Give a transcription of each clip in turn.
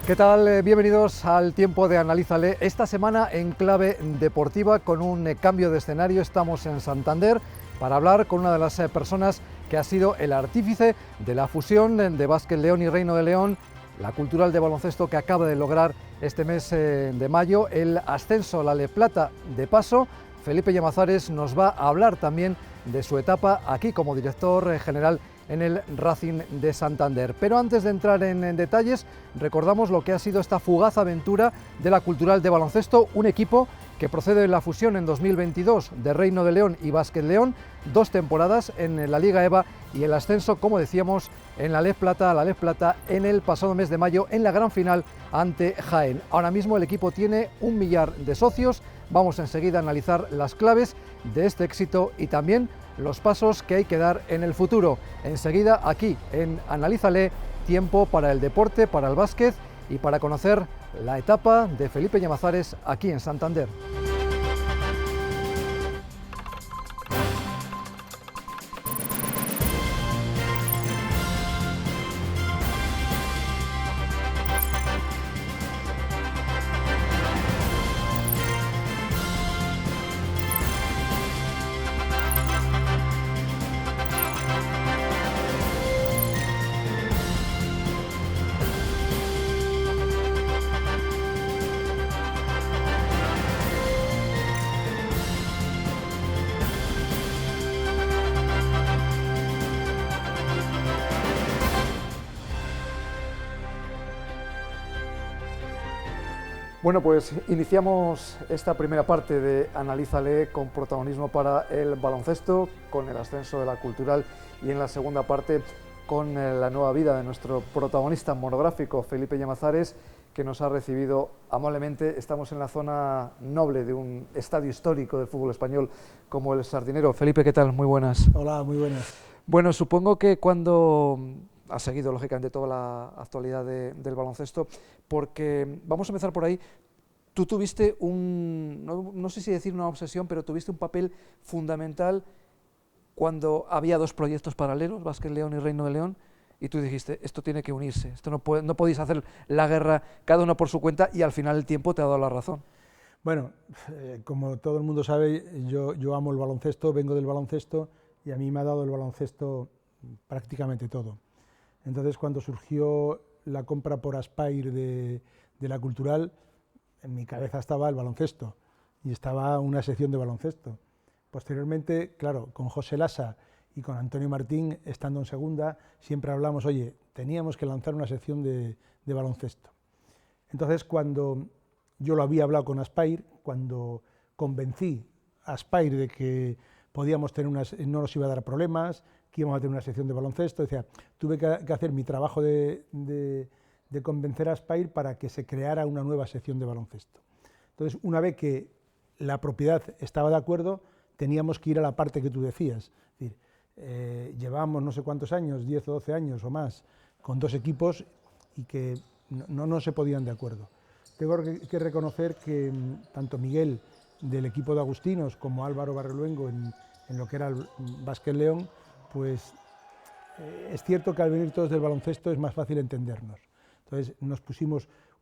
¿Qué tal? Bienvenidos al Tiempo de Analízale. Esta semana en clave deportiva con un cambio de escenario. Estamos en Santander para hablar con una de las personas que ha sido el artífice de la fusión de Básquet León y Reino de León, la Cultural de baloncesto que acaba de lograr este mes de mayo el ascenso a la Le Plata de paso. Felipe Llamazares nos va a hablar también de su etapa aquí como director general en el Racing de Santander. Pero antes de entrar en detalles, recordamos lo que ha sido esta fugaz aventura de la Cultural de baloncesto, un equipo que procede de la fusión en 2022 de Reino de León y Básquet León, 2 temporadas en la Liga EVA y el ascenso, como decíamos, en la LEF Plata en el pasado mes de mayo en la gran final ante Jaén. Ahora mismo el equipo tiene 1 millar de socios. Vamos enseguida a analizar las claves de este éxito y también los pasos que hay que dar en el futuro. Enseguida aquí en Analízale, tiempo para el deporte, para el básquet y para conocer la etapa de Felipe Llamazares aquí en Santander. Bueno, pues iniciamos esta primera parte de Analízale con protagonismo para el baloncesto, con el ascenso de la Cultural, y en la segunda parte con la nueva vida de nuestro protagonista monográfico, Felipe Llamazares, que nos ha recibido amablemente. Estamos en la zona noble de un estadio histórico del fútbol español como el Sardinero. Felipe, ¿qué tal? Muy buenas. Hola, muy buenas. Bueno, supongo que cuando has seguido, lógicamente, toda la actualidad del baloncesto, porque vamos a empezar por ahí. Tú tuviste no sé si decir una obsesión, pero tuviste un papel fundamental cuando había 2 proyectos paralelos, Básquet León y Reino de León, y tú dijiste, esto tiene que unirse, esto no podéis hacer la guerra cada uno por su cuenta, y al final el tiempo te ha dado la razón. Bueno, como todo el mundo sabe, yo amo el baloncesto, vengo del baloncesto, y a mí me ha dado el baloncesto prácticamente todo. Entonces, cuando surgió la compra por Aspire de la Cultural, en mi cabeza estaba el baloncesto y estaba una sección de baloncesto. Posteriormente, claro, con José Lasa y con Antonio Martín, estando en segunda, siempre hablamos, oye, teníamos que lanzar una sección de baloncesto. Entonces, cuando yo lo había hablado con Aspire, cuando convencí a Aspire de que podíamos tener no nos iba a dar problemas, que íbamos a tener una sección de baloncesto, decía, tuve que hacer mi trabajo de convencer a Aspire para que se creara una nueva sección de baloncesto. Entonces, una vez que la propiedad estaba de acuerdo, teníamos que ir a la parte que tú decías. Es decir, llevamos no sé cuántos años, 10 o 12 años o más, con 2 equipos y que no se podían de acuerdo. Tengo que reconocer que tanto Miguel del equipo de Agustinos como Álvaro Barreluengo en lo que era el Básquet León, pues es cierto que al venir todos del baloncesto es más fácil entendernos. Entonces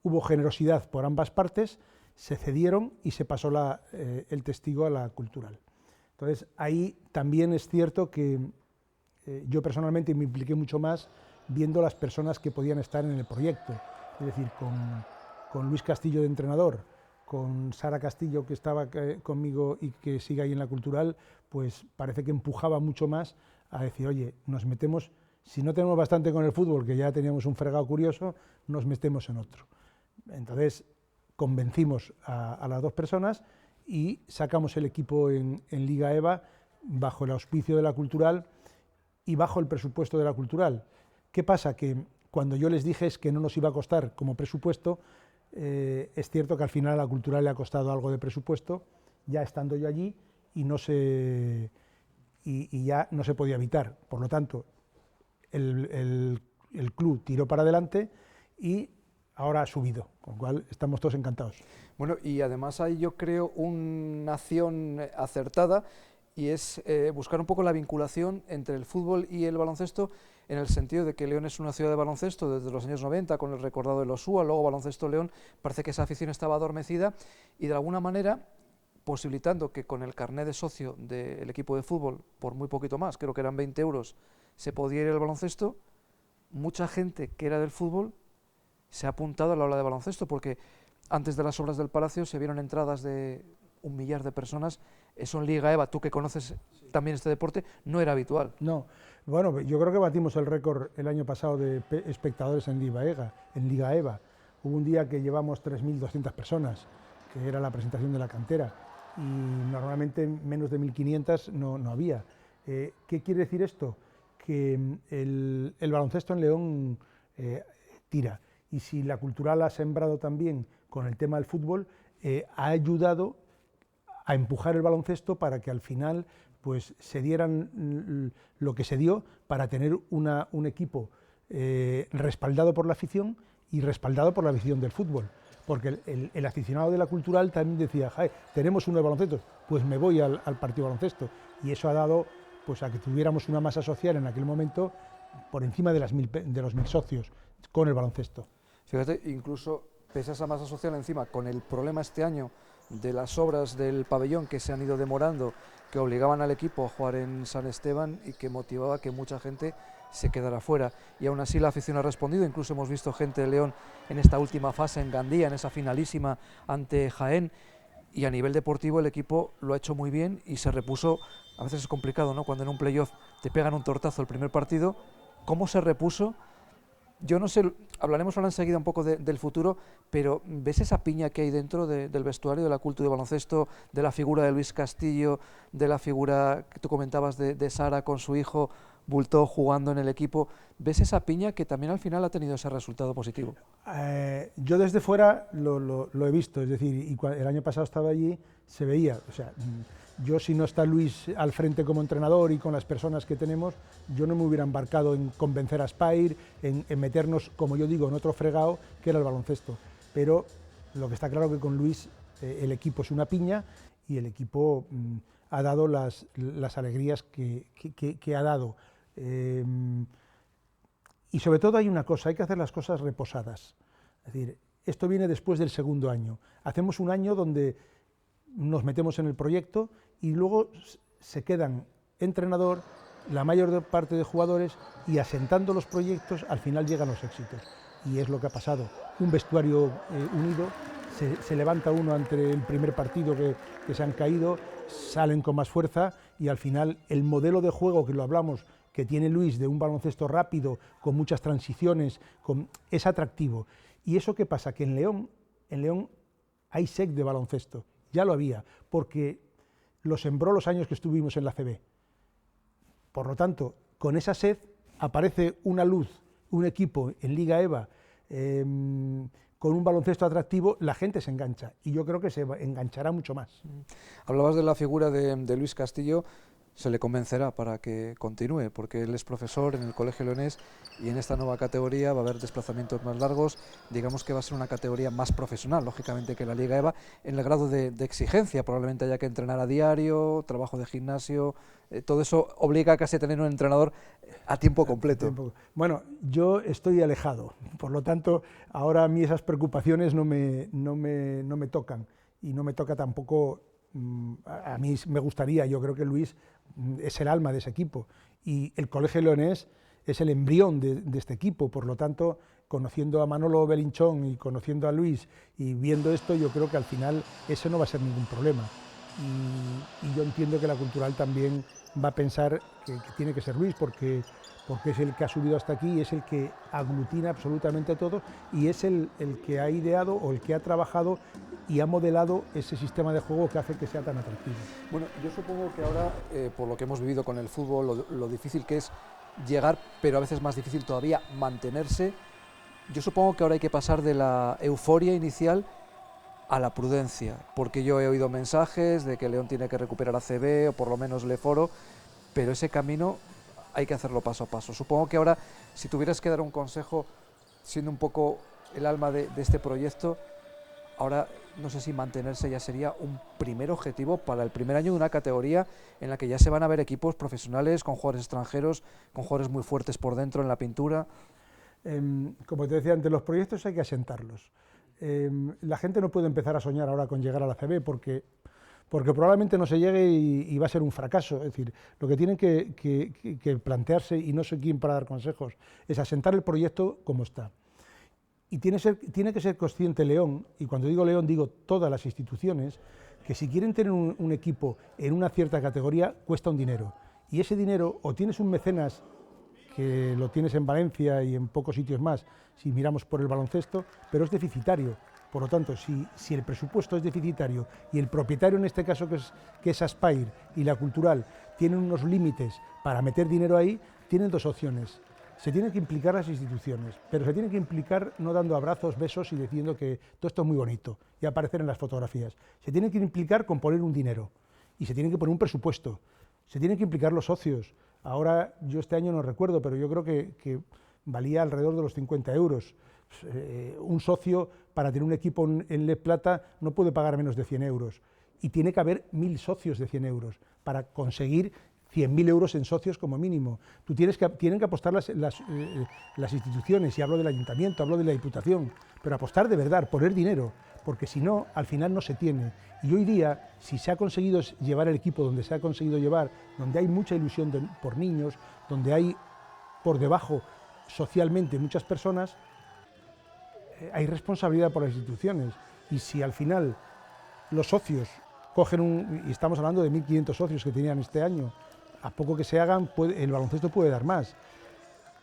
hubo generosidad por ambas partes, se cedieron y se pasó el testigo a la Cultural. Entonces ahí también es cierto que yo personalmente me impliqué mucho más viendo las personas que podían estar en el proyecto, es decir, con Luis Castillo de entrenador, con Sara Castillo que estaba conmigo y que sigue ahí en la Cultural, pues parece que empujaba mucho más a decir, oye, nos metemos. Si no tenemos bastante con el fútbol, que ya teníamos un fregado curioso, nos metemos en otro. Entonces, convencimos a las 2 personas y sacamos el equipo en Liga EVA bajo el auspicio de la Cultural y bajo el presupuesto de la Cultural. ¿Qué pasa? Que cuando yo les dije es que no nos iba a costar como presupuesto, es cierto que al final a la Cultural le ha costado algo de presupuesto, ya estando yo allí, y ya no se podía evitar. Por lo tanto, el club tiró para adelante y ahora ha subido, con lo cual estamos todos encantados. Bueno, y además hay, yo creo, una acción acertada y es buscar un poco la vinculación entre el fútbol y el baloncesto, en el sentido de que León es una ciudad de baloncesto desde los años 90, con el recordado de los UA, luego Baloncesto León, parece que esa afición estaba adormecida, y de alguna manera posibilitando que con el carné de socio del equipo de fútbol, por muy poquito más, creo que eran 20 euros, se podía ir al baloncesto, mucha gente que era del fútbol se ha apuntado a la ola de baloncesto, porque antes de las obras del Palacio se vieron entradas de 1 millar de personas. Eso en Liga EVA, tú que conoces también este deporte, no era habitual. No, bueno, yo creo que batimos el récord el año pasado de espectadores en Liga EVA. Hubo un día que llevamos 3.200 personas, que era la presentación de la cantera, y normalmente menos de 1.500 no había. ¿Qué quiere decir esto? Que el baloncesto en León tira, y si la Cultural ha sembrado también con el tema del fútbol, ha ayudado a empujar el baloncesto para que al final pues se dieran lo que se dio para tener un equipo respaldado por la afición y respaldado por la afición del fútbol, porque el aficionado de la Cultural también decía, tenemos uno de baloncesto, pues me voy al partido de baloncesto, y eso ha dado pues a que tuviéramos una masa social en aquel momento por encima de los 1.000 socios con el baloncesto. Fíjate, incluso pese a esa masa social encima, con el problema este año de las obras del pabellón que se han ido demorando, que obligaban al equipo a jugar en San Esteban y que motivaba que mucha gente se quedara fuera, y aún así la afición ha respondido. Incluso hemos visto gente de León en esta última fase en Gandía, en esa finalísima ante Jaén, y a nivel deportivo el equipo lo ha hecho muy bien y se repuso. A veces es complicado, ¿no?, cuando en un playoff te pegan un tortazo el primer partido. ¿Cómo se repuso? Yo no sé, hablaremos ahora enseguida un poco del futuro, pero ¿ves esa piña que hay dentro del vestuario de la Cultu de baloncesto, de la figura de Luis Castillo, de la figura que tú comentabas de Sara con su hijo Bultó jugando en el equipo? ¿Ves esa piña que también al final ha tenido ese resultado positivo? Yo desde fuera lo he visto, es decir, y el año pasado estaba allí, se veía, o sea, yo si no está Luis al frente como entrenador y con las personas que tenemos, yo no me hubiera embarcado en convencer a Spire, en meternos, como yo digo, en otro fregado que era el baloncesto. Pero lo que está claro que con Luis el equipo es una piña, y el equipo ha dado las alegrías que ha dado. Y sobre todo hay una cosa, hay que hacer las cosas reposadas. Es decir, esto viene después del segundo año. Hacemos un año donde nos metemos en el proyecto y luego se quedan entrenador, la mayor parte de jugadores, y asentando los proyectos al final llegan los éxitos. Y es lo que ha pasado. Un vestuario unido, se levanta uno ante el primer partido que se han caído, salen con más fuerza, y al final el modelo de juego que lo hablamos, que tiene Luis, de un baloncesto rápido, con muchas transiciones, es atractivo. ¿Y eso qué pasa? Que en León hay sed de baloncesto, ya lo había, porque lo sembró los años que estuvimos en la CB. Por lo tanto, con esa sed aparece una luz, un equipo en Liga EVA, con un baloncesto atractivo, la gente se engancha, y yo creo que se enganchará mucho más. Hablabas de la figura de Luis Castillo. Se le convencerá para que continúe, porque él es profesor en el Colegio Leonés, y en esta nueva categoría va a haber desplazamientos más largos. Digamos que va a ser una categoría más profesional, lógicamente, que la Liga EVA, en el grado de exigencia. Probablemente haya que entrenar a diario, trabajo de gimnasio, todo eso obliga a casi a tener un entrenador a tiempo completo. Bueno, yo estoy alejado, por lo tanto, ahora a mí esas preocupaciones no me tocan, y no me toca tampoco. A mí me gustaría, yo creo que Luis es el alma de ese equipo, y el Colegio Leonés es el embrión de este equipo. Por lo tanto, conociendo a Manolo Belinchón y conociendo a Luis y viendo esto, yo creo que al final ese no va a ser ningún problema, y yo entiendo que la Cultural también va a pensar que tiene que ser Luis, porque es el que ha subido hasta aquí, es el que aglutina absolutamente a todo, y es el que ha ideado o el que ha trabajado y ha modelado ese sistema de juego que hace que sea tan atractivo. Bueno, yo supongo que ahora, por lo que hemos vivido con el fútbol, lo difícil que es llegar, pero a veces más difícil todavía mantenerse, yo supongo que ahora hay que pasar de la euforia inicial a la prudencia, porque yo he oído mensajes de que León tiene que recuperar a CB, o por lo menos Leforo, pero ese camino hay que hacerlo paso a paso. Supongo que ahora, si tuvieras que dar un consejo, siendo un poco el alma de este proyecto, Ahora, no sé si mantenerse ya sería un primer objetivo para el primer año de una categoría en la que ya se van a ver equipos profesionales con jugadores extranjeros, con jugadores muy fuertes por dentro en la pintura. Como te decía antes, los proyectos hay que asentarlos. La gente no puede empezar a soñar ahora con llegar a la ACB porque probablemente no se llegue y va a ser un fracaso. Es decir, lo que tienen que plantearse, y no soy quien para dar consejos, es asentar el proyecto como está. Y tiene que ser consciente León, y cuando digo León digo todas las instituciones, que si quieren tener un equipo en una cierta categoría cuesta un dinero. Y ese dinero, o tienes un mecenas, que lo tienes en Valencia y en pocos sitios más, si miramos por el baloncesto, pero es deficitario. Por lo tanto, si el presupuesto es deficitario y el propietario, en este caso que es Aspire y la Cultural, tienen unos límites para meter dinero ahí, tienen dos opciones. Se tienen que implicar las instituciones, pero se tienen que implicar no dando abrazos, besos y diciendo que todo esto es muy bonito y aparecer en las fotografías. Se tienen que implicar con poner un dinero y se tienen que poner un presupuesto. Se tienen que implicar los socios. Ahora, yo este año no recuerdo, pero yo creo que valía alrededor de los 50 euros. Un socio para tener un equipo en Le Plata no puede pagar menos de 100 euros. Y tiene que haber 1000 socios de 100 euros para conseguir 100.000 euros en socios como mínimo. Tienen que apostar las instituciones, y hablo del ayuntamiento, hablo de la diputación, pero apostar de verdad, poner dinero, porque si no, al final no se tiene. Y hoy día, si se ha conseguido llevar el equipo donde se ha conseguido llevar, donde hay mucha ilusión por niños, donde hay por debajo socialmente muchas personas, hay responsabilidad por las instituciones. Y si al final los socios cogen y estamos hablando de 1.500 socios que tenían este año, a poco que se hagan, el baloncesto puede dar más.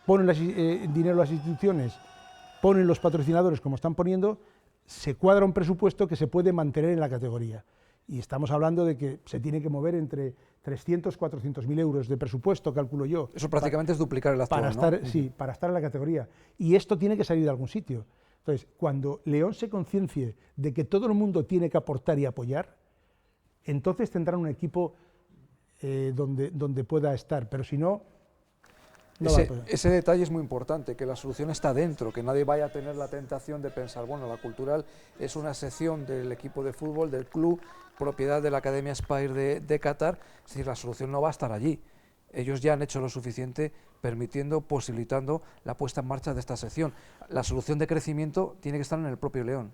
Ponen dinero las instituciones, ponen los patrocinadores como están poniendo, se cuadra un presupuesto que se puede mantener en la categoría. Y estamos hablando de que se tiene que mover entre 300 y 400.000 euros de presupuesto, calculo yo. Eso prácticamente es duplicar el actual, ¿no? Sí, para estar en la categoría. Y esto tiene que salir de algún sitio. Entonces, cuando León se conciencie de que todo el mundo tiene que aportar y apoyar, entonces tendrán un equipo donde pueda estar, pero si no, no va a poder. Ese detalle es muy importante, que la solución está dentro, que nadie vaya a tener la tentación de pensar, bueno, la Cultural es una sección del equipo de fútbol, del club, propiedad de la Academia Aspire de Qatar, es decir, la solución no va a estar allí. Ellos ya han hecho lo suficiente permitiendo, posibilitando la puesta en marcha de esta sección. La solución de crecimiento tiene que estar en el propio León.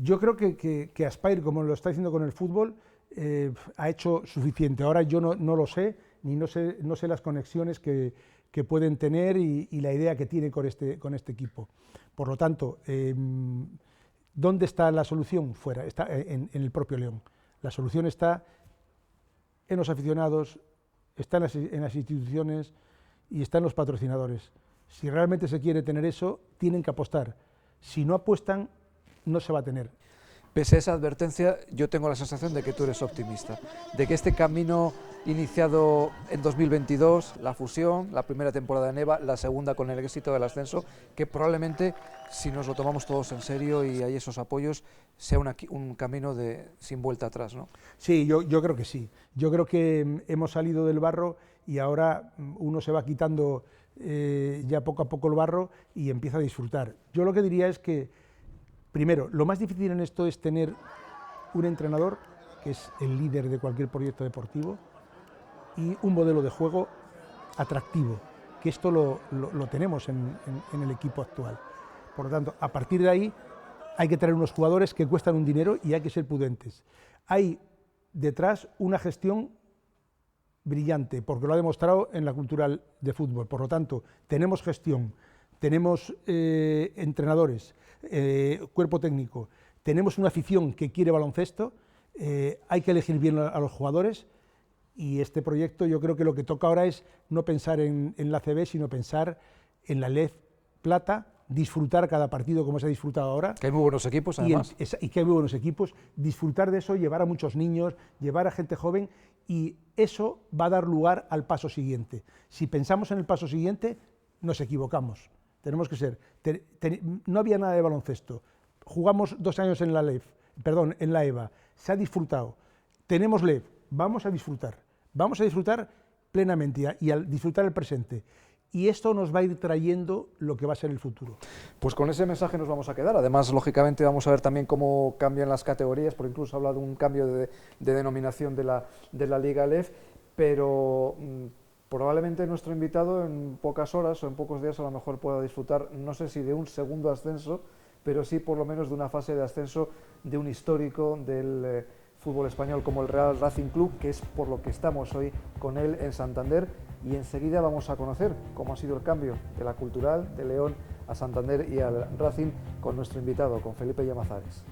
Yo creo que Aspire, como lo está haciendo con el fútbol, ha hecho suficiente. Ahora yo no lo sé, ni no sé las conexiones que pueden tener y la idea que tiene con este equipo. Por lo tanto, ¿dónde está la solución? Fuera, está en el propio León. La solución está en los aficionados, está en las instituciones y está en los patrocinadores. Si realmente se quiere tener eso, tienen que apostar. Si no apuestan, no se va a tener. Pese a esa advertencia, yo tengo la sensación de que tú eres optimista, de que este camino iniciado en 2022, la fusión, la primera temporada de Neva, la segunda con el éxito del ascenso, que probablemente, si nos lo tomamos todos en serio y hay esos apoyos, sea un camino sin vuelta atrás, ¿no? Sí, yo creo que sí. Yo creo que hemos salido del barro y ahora uno se va quitando ya poco a poco el barro y empieza a disfrutar. Yo lo que diría es que, primero, lo más difícil en esto es tener un entrenador, que es el líder de cualquier proyecto deportivo, y un modelo de juego atractivo, que esto lo tenemos en el equipo actual. Por lo tanto, a partir de ahí hay que traer unos jugadores que cuestan un dinero y hay que ser prudentes. Hay detrás una gestión brillante, porque lo ha demostrado en la Cultural de fútbol. Por lo tanto, tenemos gestión, tenemos entrenadores, cuerpo técnico, tenemos una afición que quiere baloncesto, hay que elegir bien a los jugadores, y este proyecto yo creo que lo que toca ahora es no pensar en la ACB, sino pensar en la LEF Plata, disfrutar cada partido como se ha disfrutado ahora. Que hay muy buenos equipos, además. Y que hay muy buenos equipos, disfrutar de eso, llevar a muchos niños, llevar a gente joven, y eso va a dar lugar al paso siguiente. Si pensamos en el paso siguiente, nos equivocamos. Tenemos que ser... no había nada de baloncesto. Jugamos 2 años en la EVA. Se ha disfrutado. Tenemos LEF. Vamos a disfrutar plenamente y al disfrutar el presente. y esto nos va a ir trayendo lo que va a ser el futuro. Pues con ese mensaje nos vamos a quedar. Además, lógicamente, vamos a ver también cómo cambian las categorías, porque incluso habla de un cambio de denominación de la Liga LEF, pero probablemente nuestro invitado en pocas horas o en pocos días a lo mejor pueda disfrutar, no sé si de un segundo ascenso, pero sí por lo menos de una fase de ascenso de un histórico del fútbol español como el Real Racing Club, que es por lo que estamos hoy con él en Santander, y enseguida vamos a conocer cómo ha sido el cambio de la Cultural de León a Santander y al Racing con nuestro invitado, con Felipe Llamazares.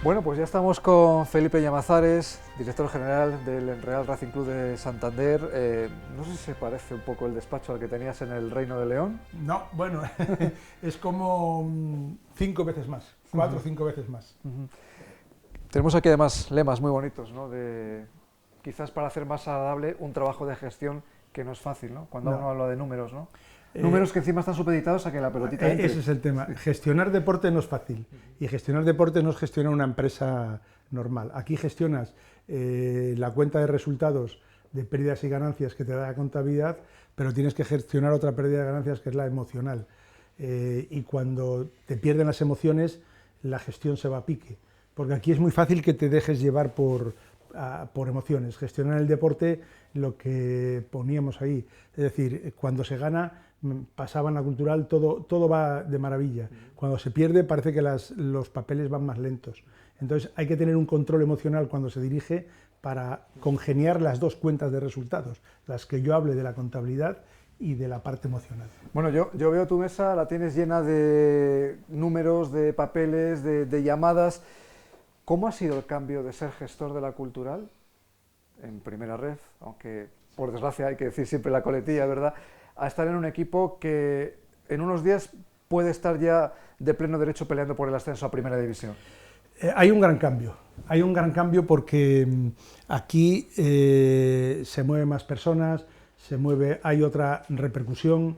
Bueno, pues ya estamos con Felipe Llamazares, director general del Real Racing Club de Santander. No sé si se parece un poco el despacho al que tenías en el Reino de León. No, bueno, es como 5 veces más, 4 o 5 veces más. Tenemos aquí además lemas muy bonitos, ¿no? Quizás para hacer más agradable un trabajo de gestión que no es fácil, ¿no? Cuando uno habla de números, ¿no? Números que encima están supeditados a que la pelotita entre. Ese es el tema. Gestionar deporte no es fácil. Y gestionar deporte no es gestionar una empresa normal. Aquí gestionas la cuenta de resultados de pérdidas y ganancias que te da la contabilidad, pero tienes que gestionar otra pérdida de ganancias que es la emocional. Y cuando te pierden las emociones, la gestión se va a pique. Porque aquí es muy fácil que te dejes llevar por emociones. Gestionar el deporte, lo que poníamos ahí. Es decir, cuando se gana, pasaba en la Cultural, todo va de maravilla. Cuando se pierde parece que los papeles van más lentos. Entonces hay que tener un control emocional cuando se dirige para congeniar las dos cuentas de resultados, las que yo hable de la contabilidad y de la parte emocional. Bueno, yo veo tu mesa, la tienes llena de números, de papeles, de llamadas. ¿Cómo ha sido el cambio de ser gestor de la Cultural en primera ref, aunque por desgracia hay que decir siempre la coletilla, ¿verdad?, a estar en un equipo que en unos días puede estar ya de pleno derecho peleando por el ascenso a Primera División? Hay un gran cambio porque aquí se mueven más personas, hay otra repercusión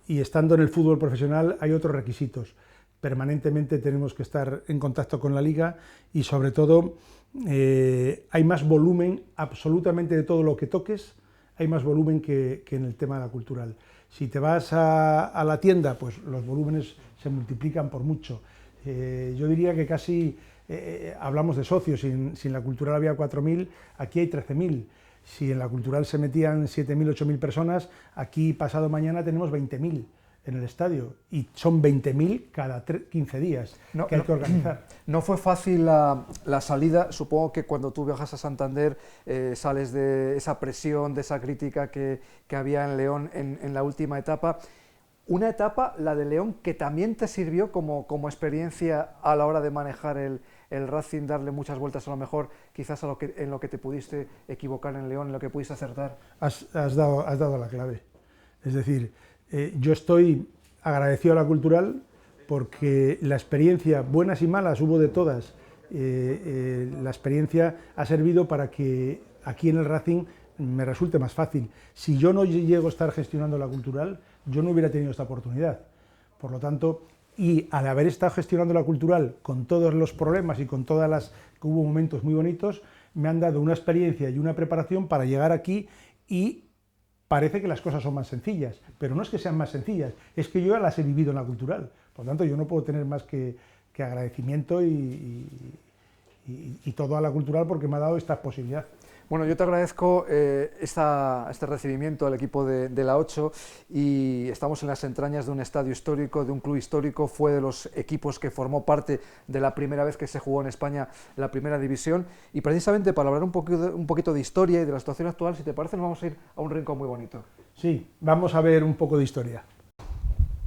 y estando en el fútbol profesional hay otros requisitos. Permanentemente tenemos que estar en contacto con la liga y sobre todo hay más volumen absolutamente de todo lo que toques. Hay más volumen que en el tema de la Cultural. Si te vas a la tienda, pues los volúmenes se multiplican por mucho. Yo diría que casi, hablamos de socios, si en la Cultural había 4.000, aquí hay 13.000. Si en la Cultural se metían 7.000, 8.000 personas, aquí pasado mañana tenemos 20.000 en el estadio, y son 20.000 cada 15 días que hay que organizar. No fue fácil la salida, supongo que cuando tú viajas a Santander sales de esa presión, de esa crítica que había en León en la última etapa. Una etapa, la de León, que también te sirvió como experiencia a la hora de manejar el Racing, darle muchas vueltas a lo mejor, quizás en lo que te pudiste equivocar en León, en lo que pudiste acertar. Has dado la clave. Es decir, yo estoy agradecido a la Cultural porque la experiencia, buenas y malas, hubo de todas. La experiencia ha servido para que aquí en el Racing me resulte más fácil. Si yo no llego a estar gestionando la Cultural, yo no hubiera tenido esta oportunidad. Por lo tanto, y al haber estado gestionando la Cultural con todos los problemas y con que hubo momentos muy bonitos, me han dado una experiencia y una preparación para llegar aquí y parece que las cosas son más sencillas, pero no es que sean más sencillas, es que yo ya las he vivido en la Cultural. Por lo tanto, yo no puedo tener más que agradecimiento y todo a la Cultural porque me ha dado esta posibilidad. Bueno, yo te agradezco este recibimiento al equipo de la 8 y estamos en las entrañas de un estadio histórico, de un club histórico, fue de los equipos que formó parte de la primera vez que se jugó en España la Primera División y precisamente para hablar un poquito de historia y de la situación actual, si te parece, nos vamos a ir a un rincón muy bonito. Sí, vamos a ver un poco de historia.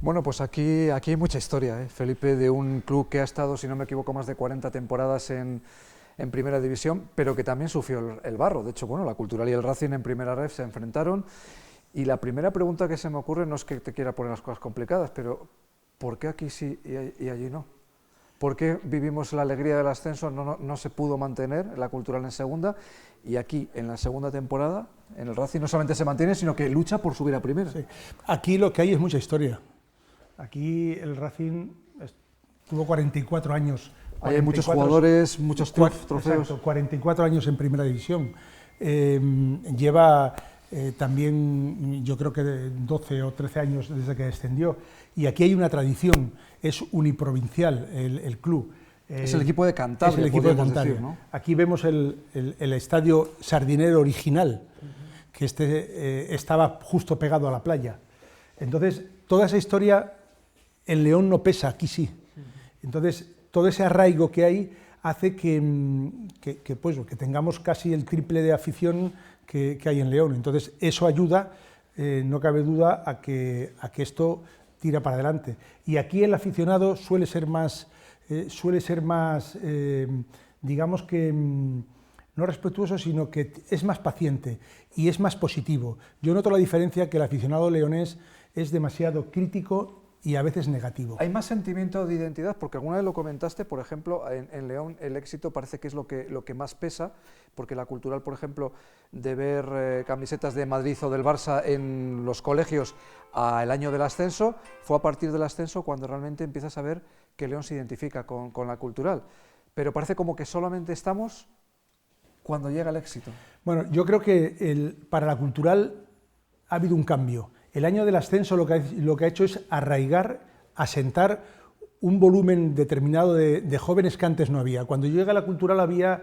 Bueno, pues aquí hay mucha historia, Felipe, de un club que ha estado, si no me equivoco, más de 40 temporadas en Primera División, pero que también sufrió el barro. De hecho, bueno, la Cultural y el Racing en Primera Ref se enfrentaron, y la primera pregunta que se me ocurre, no es que te quiera poner las cosas complicadas, pero ¿por qué aquí sí y allí no? ¿Por qué vivimos la alegría del ascenso, no se pudo mantener la Cultural en segunda, y aquí, en la segunda temporada, en el Racing no solamente se mantiene, sino que lucha por subir a primera? Sí. Aquí lo que hay es mucha historia. Aquí el Racing tuvo 44 años. Hay muchos jugadores, muchos trofeos. Exacto, 44 años en Primera División. Lleva también, yo creo que 12 o 13 años desde que descendió. Y aquí hay una tradición, es uniprovincial el club. Es el equipo de Cantabria, es el equipo de Cantabria. Decir, ¿no? Aquí vemos el estadio Sardinero original, que estaba justo pegado a la playa. Entonces, toda esa historia en León no pesa, aquí sí. Entonces, todo ese arraigo que hay hace que tengamos casi el triple de afición que hay en León. Entonces, eso ayuda, no cabe duda, a que esto tira para adelante. Y aquí el aficionado suele ser más, digamos que, no respetuoso, sino que es más paciente y es más positivo. Yo noto la diferencia, que el aficionado leonés es demasiado crítico y a veces negativo. Hay más sentimiento de identidad, porque alguna vez lo comentaste, por ejemplo, en León el éxito parece que es lo que más pesa, porque la Cultural, por ejemplo, de ver camisetas de Madrid o del Barça en los colegios el año del ascenso, fue a partir del ascenso cuando realmente empiezas a ver que León se identifica con la Cultural. Pero parece como que solamente estamos cuando llega el éxito. Bueno, yo creo que para la Cultural ha habido un cambio. El año del ascenso lo que ha hecho es arraigar, asentar un volumen determinado de jóvenes que antes no había. Cuando yo llegué a la Cultural había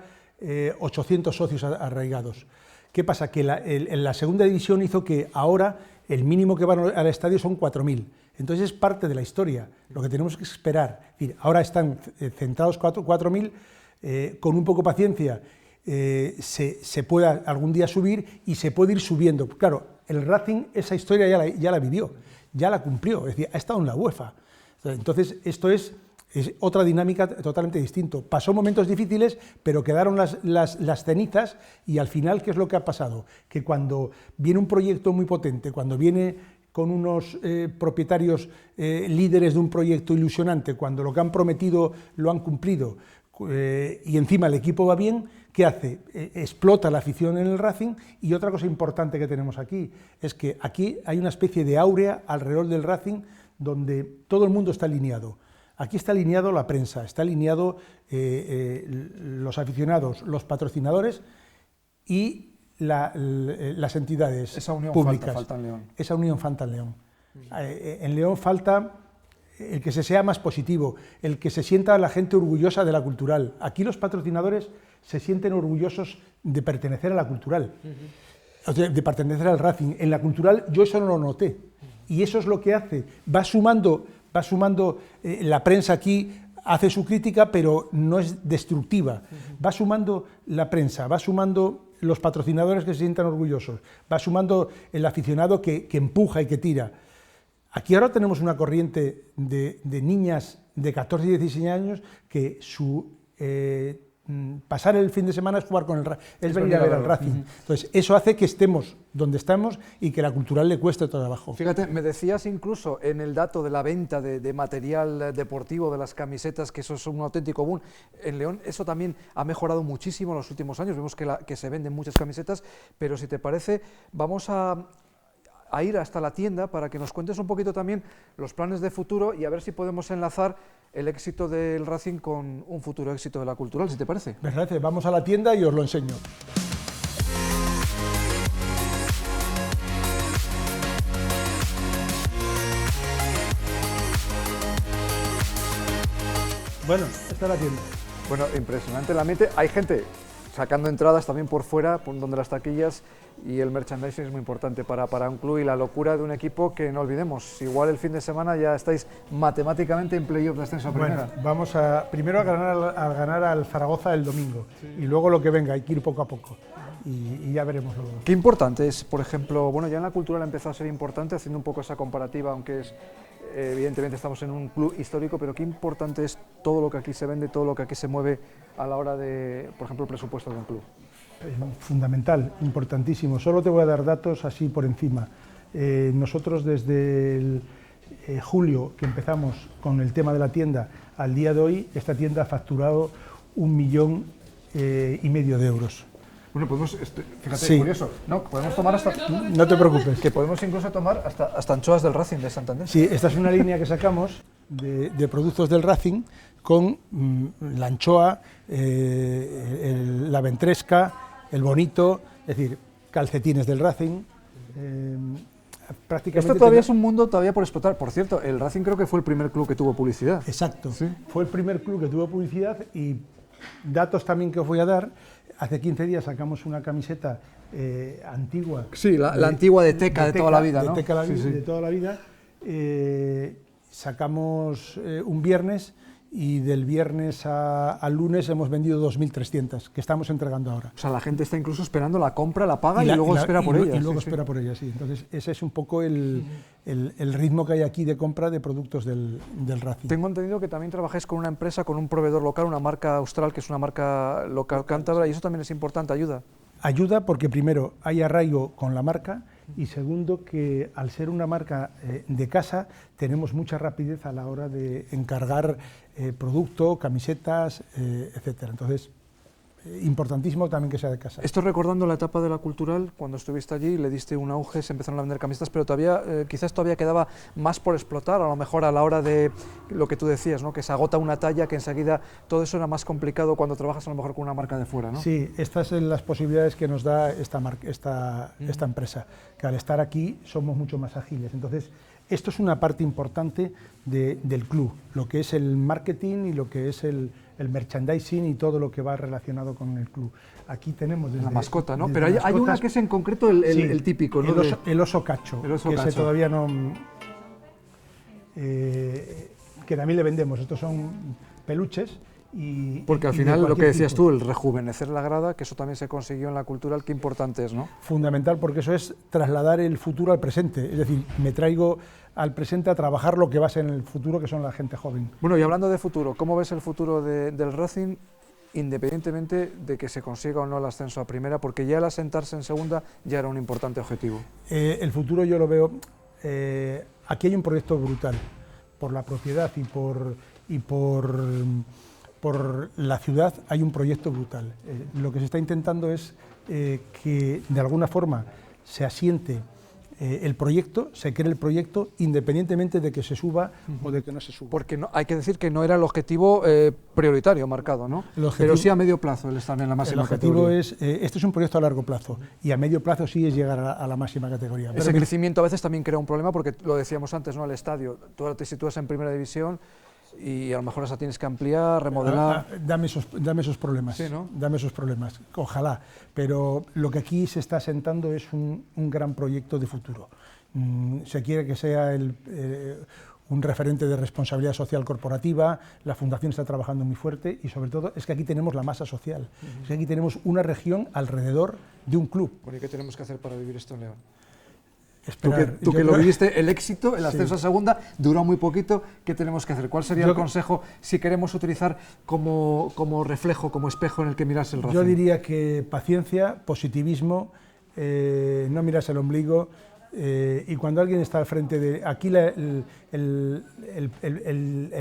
800 socios arraigados. ¿Qué pasa? Que la segunda división hizo que ahora el mínimo que van al estadio son 4.000. Entonces es parte de la historia, lo que tenemos que esperar. Es decir, ahora están centrados 4.000, con un poco de paciencia se puede algún día subir y se puede ir subiendo. Claro, el Racing esa historia ya la vivió, ya la cumplió, es decir, ha estado en la UEFA. Entonces esto es otra dinámica totalmente distinta. Pasó momentos difíciles, pero quedaron las cenizas, y al final, ¿qué es lo que ha pasado? Que cuando viene un proyecto muy potente, cuando viene con unos propietarios líderes de un proyecto ilusionante, cuando lo que han prometido lo han cumplido, y encima el equipo va bien, ¿qué hace? Explota la afición en el Racing. Y otra cosa importante que tenemos aquí es que aquí hay una especie de áurea alrededor del Racing donde todo el mundo está alineado. Aquí está alineado la prensa, está alineado los aficionados, los patrocinadores y las entidades esa unión públicas. Falta en León. Esa unión falta en León. En León falta el que se sea más positivo, el que se sienta la gente orgullosa de la Cultural. Aquí los patrocinadores se sienten orgullosos de pertenecer a la Cultural, de pertenecer al Racing. En la Cultural yo eso no lo noté, y eso es lo que hace, va sumando la prensa aquí hace su crítica, pero no es destructiva, va sumando la prensa, va sumando los patrocinadores que se sientan orgullosos, va sumando el aficionado que empuja y que tira. Aquí ahora tenemos una corriente de niñas de 14 y 16 años que pasar el fin de semana es jugar con el Racing, es venir a ver al Racing. Entonces, eso hace que estemos donde estamos y que la Cultural le cueste todo abajo. Fíjate, me decías incluso en el dato de la venta de material deportivo, de las camisetas, que eso es un auténtico boom. En León eso también ha mejorado muchísimo en los últimos años, vemos que se venden muchas camisetas, pero si te parece, vamos a ir hasta la tienda para que nos cuentes un poquito también los planes de futuro y a ver si podemos enlazar el éxito del Racing con un futuro éxito de la Cultural, si te parece. Verdad, vamos a la tienda y os lo enseño. Bueno, esta es la tienda. Bueno, impresionante el ambiente. Hay gente sacando entradas también por fuera, por donde las taquillas y el merchandising es muy importante para un club, y la locura de un equipo que no olvidemos, igual el fin de semana ya estáis matemáticamente en playoff de ascenso a primera. Bueno, vamos primero a ganar al Zaragoza el domingo, y luego lo que venga, hay que ir poco a poco y ya veremos luego. Qué importante es, por ejemplo, bueno, ya en la Cultural ha empezado a ser importante, haciendo un poco esa comparativa, aunque es evidentemente estamos en un club histórico, pero qué importante es todo lo que aquí se vende, todo lo que aquí se mueve a la hora de, por ejemplo, el presupuesto de un club. Fundamental, importantísimo. Solo te voy a dar datos así por encima. Nosotros desde el julio que empezamos con el tema de la tienda al día de hoy, esta tienda ha facturado 1,5 millones de euros. Bueno, podemos, fíjate, sí. Curioso, ¿no? Podemos tomar hasta... No te preocupes. Que podemos incluso tomar hasta anchoas del Racing de Santander. Sí, esta es una línea que sacamos de productos del Racing con la anchoa, la ventresca, el bonito, es decir, calcetines del Racing. Prácticamente esto todavía es un mundo todavía por explotar. Por cierto, el Racing creo que fue el primer club que tuvo publicidad. Exacto, ¿Sí? Fue el primer club que tuvo publicidad y datos también que os voy a dar. Hace 15 días sacamos una camiseta antigua. Sí, la antigua de Teca de toda la vida, ¿no? De Teca de toda la vida. Sacamos un viernes y del viernes al lunes hemos vendido 2.300, que estamos entregando ahora. O sea, la gente está incluso esperando la compra, la paga y luego espera por ella. Y luego espera por ella, sí. Entonces, ese es un poco el ritmo que hay aquí de compra de productos del Racing. Tengo entendido que también trabajáis con una empresa, con un proveedor local, una marca austral, que es una marca local cántabra, y eso también es importante, ayuda. Ayuda porque primero hay arraigo con la marca y segundo que al ser una marca de casa tenemos mucha rapidez a la hora de encargar producto, camisetas, etcétera. Entonces, importantísimo también que sea de casa. Esto recordando la etapa de la Cultural, cuando estuviste allí, le diste un auge, se empezaron a vender camisetas, pero todavía, quizás todavía quedaba más por explotar, a lo mejor a la hora de lo que tú decías, ¿no? Que se agota una talla, que enseguida todo eso era más complicado cuando trabajas a lo mejor con una marca de fuera, ¿no? Sí, estas son las posibilidades que nos da esta empresa, que al estar aquí somos mucho más ágiles. Entonces, esto es una parte importante del club, lo que es el marketing y lo que es el merchandising y todo lo que va relacionado con el club. Aquí tenemos desde la mascota, ¿no? Pero hay una que es en concreto el típico, ¿no? El oso cacho, el oso que cacho. ese todavía no... que también le vendemos. Estos son peluches. Porque al final lo que decías tú, el rejuvenecer la grada, que eso también se consiguió en la Cultural, qué importante es, ¿no? Fundamental, porque eso es trasladar el futuro al presente, es decir, me traigo al presente a trabajar lo que va a ser en el futuro, que son la gente joven. Bueno, y hablando de futuro, ¿cómo ves el futuro del Racing, independientemente de que se consiga o no el ascenso a primera? Porque ya el asentarse en segunda ya era un importante objetivo. El futuro yo lo veo, aquí hay un proyecto brutal, por la propiedad y por la ciudad hay un proyecto brutal. Lo que se está intentando es que de alguna forma se asiente el proyecto, se cree el proyecto independientemente de que se suba o de que no se suba. Porque no, hay que decir que no era el objetivo prioritario marcado, ¿no? Pero sí a medio plazo el estar en la máxima categoría. El objetivo es, este es un proyecto a largo plazo y a medio plazo sí es llegar a la máxima categoría. Ese crecimiento a veces también crea un problema porque lo decíamos antes, ¿no? El estadio, tú ahora te sitúas en primera división y a lo mejor esa tienes que ampliar, remodelar. Dame esos problemas, sí, ¿no? Dame esos problemas, ojalá, pero lo que aquí se está asentando es un gran proyecto de futuro. Se quiere que sea un referente de responsabilidad social corporativa, la Fundación está trabajando muy fuerte y sobre todo es que aquí tenemos la masa social, es que aquí tenemos una región alrededor de un club. Bueno, ¿y qué tenemos que hacer para vivir esto en León? Esperar. Tú que lo viviste, el éxito, el ascenso a segunda, duró muy poquito, ¿qué tenemos que hacer? ¿Cuál sería el consejo si queremos utilizar como reflejo, como espejo en el que mirarse el Racing? Yo diría que paciencia, positivismo, no mirarse el ombligo, y cuando alguien está al frente de... Aquí el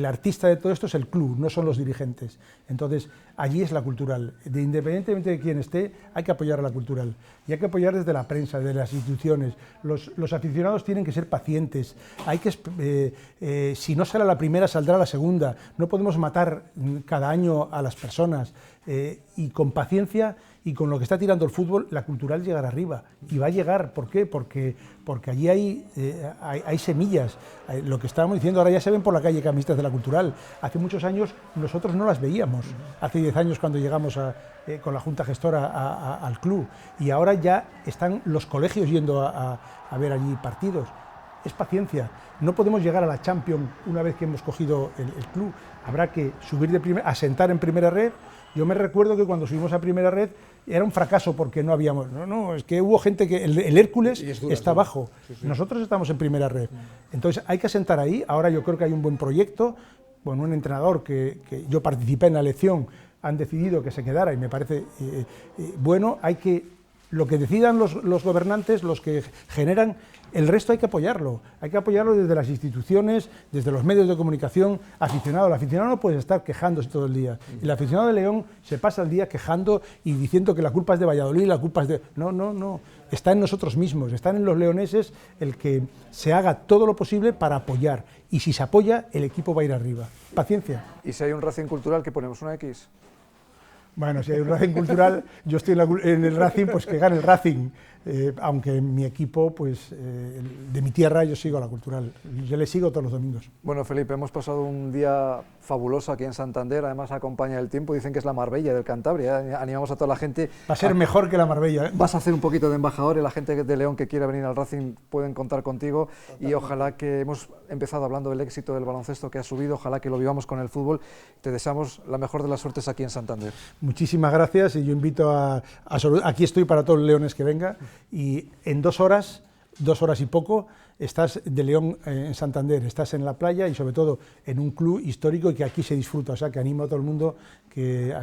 artista de todo esto es el club, no son los dirigentes. Entonces, allí es la Cultural. Independientemente de quién esté, hay que apoyar a la Cultural. Y hay que apoyar desde la prensa, desde las instituciones. Los aficionados tienen que ser pacientes. Hay que, si no sale a la primera, saldrá a la segunda. No podemos matar cada año a las personas. Y con paciencia y con lo que está tirando el fútbol, la Cultural llegará arriba. Y va a llegar. ¿Por qué? Porque allí hay semillas. Lo que estábamos diciendo, ahora ya se ven por la calle camisetas de la Cultural. Hace muchos años nosotros no las veíamos. Hace 10 años cuando llegamos con la Junta Gestora al club. Y ahora ya están los colegios yendo a ver allí partidos. es paciencia. No podemos llegar a la Champions una vez que hemos cogido el club. Habrá que subir asentar en primera red. Yo me recuerdo que cuando subimos a primera red era un fracaso porque no habíamos... No, es que hubo gente que... El Hércules está abajo. Sí. Nosotros estamos en primera red. Entonces hay que asentar ahí. Ahora yo creo que hay un buen proyecto. Bueno, un entrenador que yo participé en la elección, han decidido que se quedara y me parece bueno. Lo que decidan los gobernantes, los que generan, el resto hay que apoyarlo desde las instituciones, desde los medios de comunicación. El aficionado no puede estar quejándose todo el día. El aficionado de León se pasa el día quejando y diciendo que la culpa es de Valladolid, la culpa es de... No, está en nosotros mismos, está en los leoneses el que se haga todo lo posible para apoyar, y si se apoya, el equipo va a ir arriba. Paciencia. ¿Y si hay un Racing cultural, que ponemos una X? Bueno, si hay un Racing cultural, yo estoy en el Racing, pues que gane el Racing, aunque en mi equipo, pues de mi tierra, yo sigo a la cultural, yo le sigo todos los domingos. Bueno, Felipe, hemos pasado un día fabuloso aquí en Santander, además acompaña el tiempo, dicen que es la Marbella del Cantabria, animamos a toda la gente. Va a ser mejor que la Marbella, ¿eh? Vas a hacer un poquito de embajador y la gente de León que quiera venir al Racing pueden contar contigo. Totalmente. Y ojalá que hemos empezado hablando del éxito del baloncesto que ha subido, ojalá que lo vivamos con el fútbol. Te deseamos la mejor de las suertes aquí en Santander. Muchísimas gracias y yo invito aquí estoy para todos los leones que venga, y en 2 horas y poco, estás de León en Santander, estás en la playa y sobre todo en un club histórico y que aquí se disfruta, o sea que animo a todo el mundo que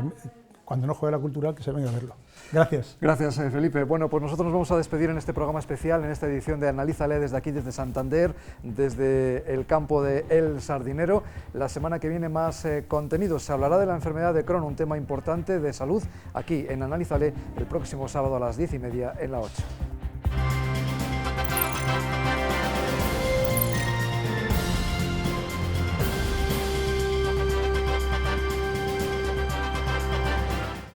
cuando no juegue la cultural que se venga a verlo. Gracias. Gracias, Felipe. Bueno, pues nosotros nos vamos a despedir en este programa especial, en esta edición de Analízale desde aquí, desde Santander, desde el campo de El Sardinero. La semana que viene más contenidos. Se hablará de la enfermedad de Crohn, un tema importante de salud, aquí en Analízale, el próximo sábado a las 10:30 en la 8.